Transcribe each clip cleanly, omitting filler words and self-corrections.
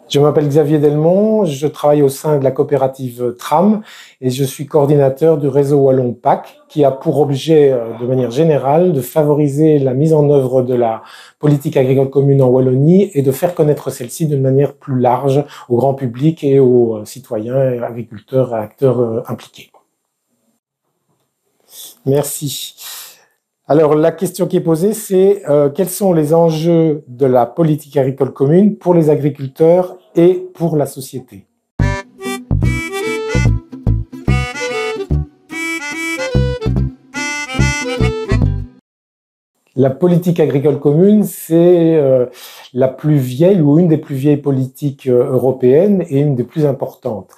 Je m'appelle Xavier Delmont, je travaille au sein de la coopérative Tram et je suis coordinateur du réseau Wallon PAC qui a pour objet, de manière générale, de favoriser la mise en œuvre de la politique agricole commune en Wallonie et de faire connaître celle-ci d'une manière plus large au grand public et aux citoyens, agriculteurs et acteurs impliqués. Merci. Alors, la question qui est posée, c'est quels sont les enjeux de la politique agricole commune pour les agriculteurs et pour la société? La politique agricole commune, c'est la plus vieille ou une des plus vieilles politiques européennes et une des plus importantes.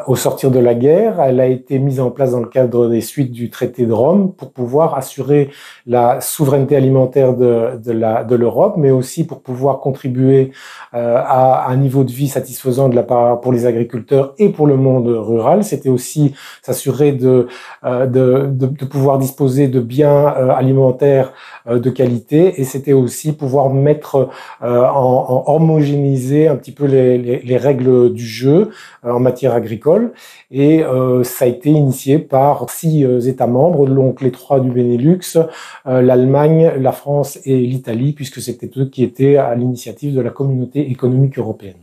Au sortir de la guerre, elle a été mise en place dans le cadre des suites du traité de Rome pour pouvoir assurer la souveraineté alimentaire de l'Europe, mais aussi pour pouvoir contribuer à un niveau de vie satisfaisant pour les agriculteurs et pour le monde rural. C'était aussi s'assurer de pouvoir disposer de biens alimentaires de qualité, et c'était aussi pouvoir mettre en homogénéiser un petit peu les règles du jeu en matière agricole, et ça a été initié par 6 États membres, donc les 3 du Benelux, l'Allemagne, la France et l'Italie, puisque c'était eux qui étaient à l'initiative de la Communauté économique européenne.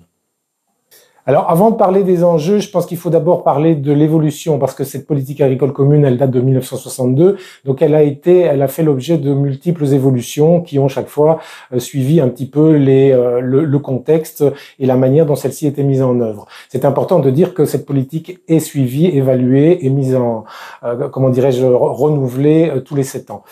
Alors, avant de parler des enjeux, je pense qu'il faut d'abord parler de l'évolution, parce que cette politique agricole commune, elle date de 1962, donc elle a fait l'objet de multiples évolutions qui ont chaque fois suivi un petit peu le contexte et la manière dont celle-ci était mise en œuvre. C'est important de dire que cette politique est suivie, évaluée et mise en, renouvelée tous les 7 ans.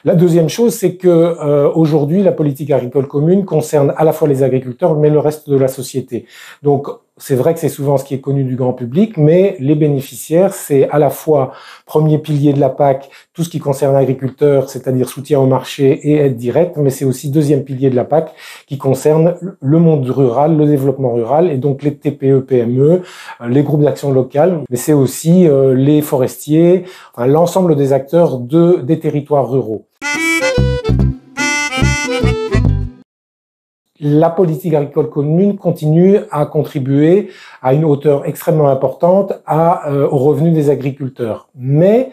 La deuxième chose, c'est que aujourd'hui, la politique agricole commune concerne à la fois les agriculteurs, mais le reste de la société. Donc, c'est vrai que c'est souvent ce qui est connu du grand public, mais les bénéficiaires, c'est à la fois premier pilier de la PAC, tout ce qui concerne l'agriculteur, c'est-à-dire soutien au marché et aide directe, mais c'est aussi deuxième pilier de la PAC qui concerne le monde rural, le développement rural, et donc les TPE, PME, les groupes d'action locale, mais c'est aussi les forestiers, enfin, l'ensemble des acteurs des territoires ruraux. La politique agricole commune continue à contribuer à une hauteur extrêmement importante aux revenus des agriculteurs, mais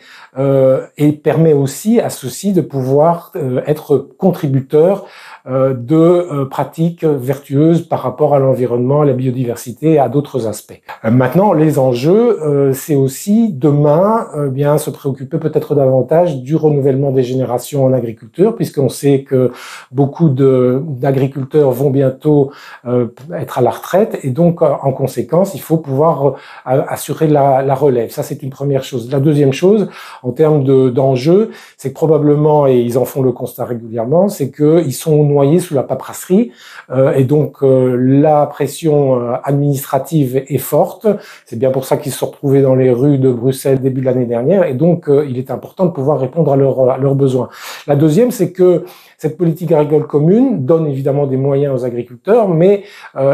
et permet aussi à ceux-ci de pouvoir être contributeurs de pratiques vertueuses par rapport à l'environnement, à la biodiversité et à d'autres aspects. Maintenant, les enjeux, c'est aussi demain bien se préoccuper peut-être davantage du renouvellement des générations en agriculture, puisqu'on sait que beaucoup d'agriculteurs vont bientôt être à la retraite, et donc en conséquence, il faut pouvoir assurer la relève. Ça, c'est une première chose. La deuxième chose, en termes d'enjeux, c'est que probablement, et ils en font le constat régulièrement, c'est qu'ils sont noyés sous la paperasserie, et donc la pression administrative est forte. C'est bien pour ça qu'ils se sont retrouvés dans les rues de Bruxelles début de l'année dernière, et donc il est important de pouvoir répondre à leurs besoins. La deuxième, c'est que cette politique agricole commune donne évidemment des moyens aux agriculteurs, mais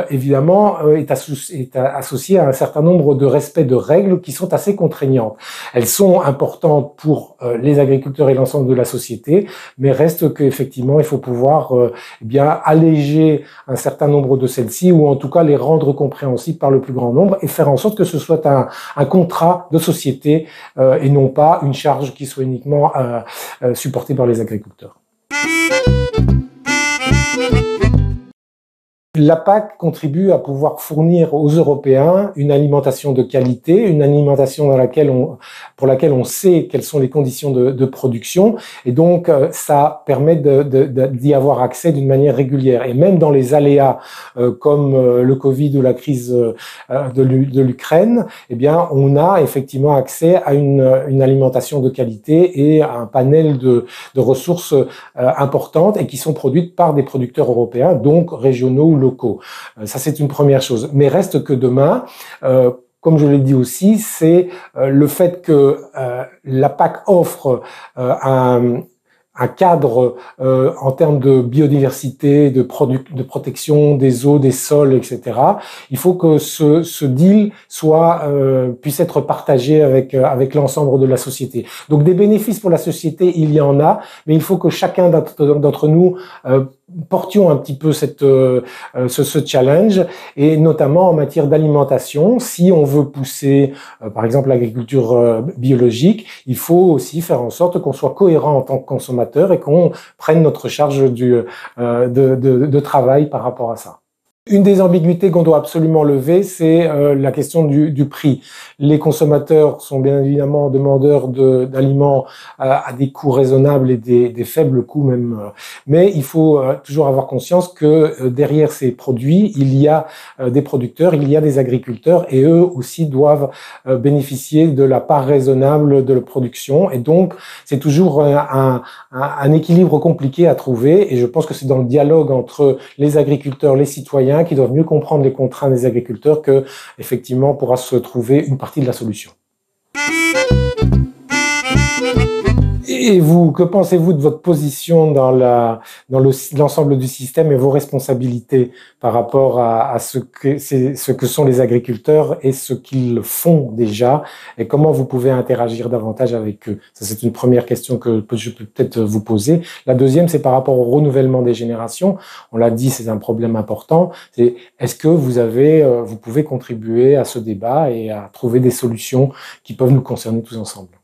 évidemment est associée à un certain nombre de respects de règles qui sont assez contraignantes. Elles sont importantes pour les agriculteurs et l'ensemble de la société, mais reste qu'effectivement il faut pouvoir bien alléger un certain nombre de celles-ci, ou en tout cas les rendre compréhensibles par le plus grand nombre, et faire en sorte que ce soit un contrat de société et non pas une charge qui soit uniquement supportée par les agriculteurs. La PAC contribue à pouvoir fournir aux Européens une alimentation de qualité, une alimentation pour laquelle on sait quelles sont les conditions de production, et donc ça permet d'y avoir accès d'une manière régulière. Et même dans les aléas comme le Covid ou la crise de l'Ukraine, eh bien on a effectivement accès à une alimentation de qualité et à un panel de ressources importantes et qui sont produites par des producteurs européens, donc régionaux ou locaux. Ça, c'est une première chose. Mais reste que demain, comme je l'ai dit aussi, c'est le fait que la PAC offre un cadre en termes de biodiversité, de protection des eaux, des sols, etc. Il faut que ce deal puisse être partagé avec l'ensemble de la société. Donc des bénéfices pour la société, il y en a, mais il faut que chacun d'entre nous portions un petit peu ce challenge, et notamment en matière d'alimentation. Si on veut pousser, par exemple, l'agriculture biologique, il faut aussi faire en sorte qu'on soit cohérent en tant que consommateur et qu'on prenne notre charge de travail par rapport à ça. Une des ambiguïtés qu'on doit absolument lever, c'est la question du prix. Les consommateurs sont bien évidemment demandeurs d'aliments à des coûts raisonnables et des faibles coûts même. Mais il faut toujours avoir conscience que derrière ces produits, il y a des producteurs, il y a des agriculteurs, et eux aussi doivent bénéficier de la part raisonnable de la production. Et donc, c'est toujours un équilibre compliqué à trouver. Et je pense que c'est dans le dialogue entre les agriculteurs, les citoyens, qui doivent mieux comprendre les contraintes des agriculteurs que, effectivement, pourra se trouver une partie de la solution. Et vous, que pensez-vous de votre position dans l'ensemble du système et vos responsabilités par rapport à ce que sont les agriculteurs et ce qu'ils font déjà, et comment vous pouvez interagir davantage avec eux? Ça, c'est une première question que je peux peut-être vous poser. La deuxième, c'est par rapport au renouvellement des générations. On l'a dit, c'est un problème important. Est-ce que vous pouvez contribuer à ce débat et à trouver des solutions qui peuvent nous concerner tous ensemble?